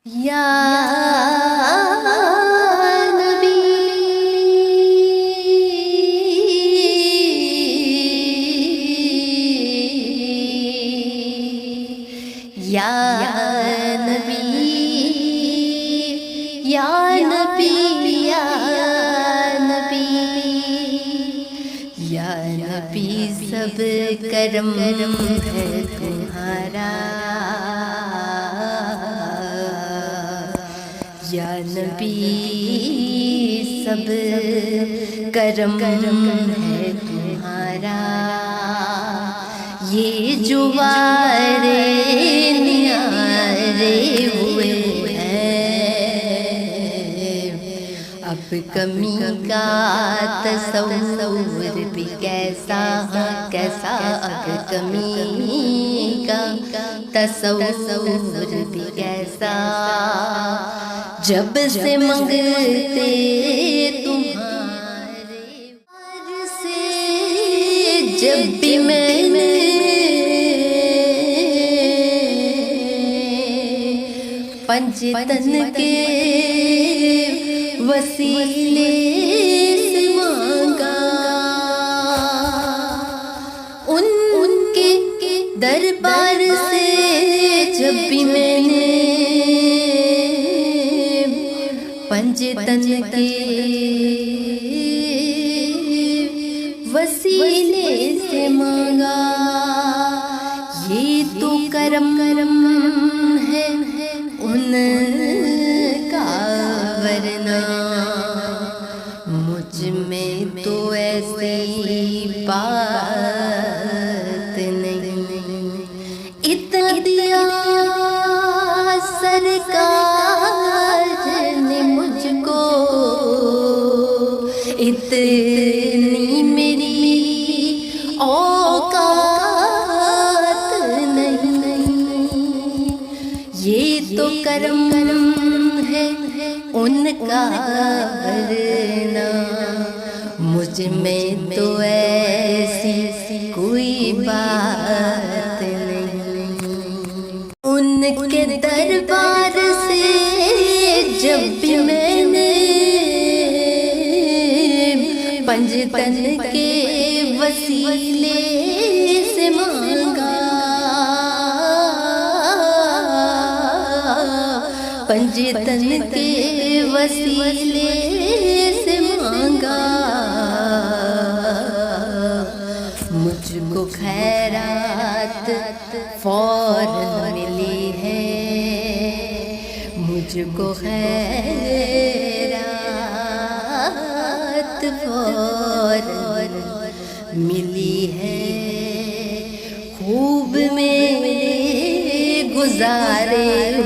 یا نبی یا نبی یا نبی یا نبی یا نبی سب کرم ہے تمہارا یا نبی سب کرم ہے تمہارا یہ جو وارے نیارے ہوئے ہیں اب کمی کا تصور بھی کیسا کیسا اب کمی کا تصور بھی کیسا جب سے منگتے تمہارے سے جب بھی میں نے پنجتن کے وسیلے سے مانگا ان کے دربار سے جب بھی میں نے پنجتن کے وسیلے سے مانگا یہ تو کرم ہے ان کا ورنہ مجھ میں تو ایسی بات نہیں اتنا دیا سرکار نے مجھ کو اتنی میری اوقات نہیں یہ تو کرم ہے ان کا ورنہ مجھ میں تو ایسی کوئی بات نہیں ان کے دربار سے جب بھی میں نے پنجتن کے وسیلے سے مانگا پنجتن کے وسیلے سے مانگا مجھ کو خیرات فوراً ملی ہے مجھ کو خیرات فوراً ملی ہے خوب میرے گزارے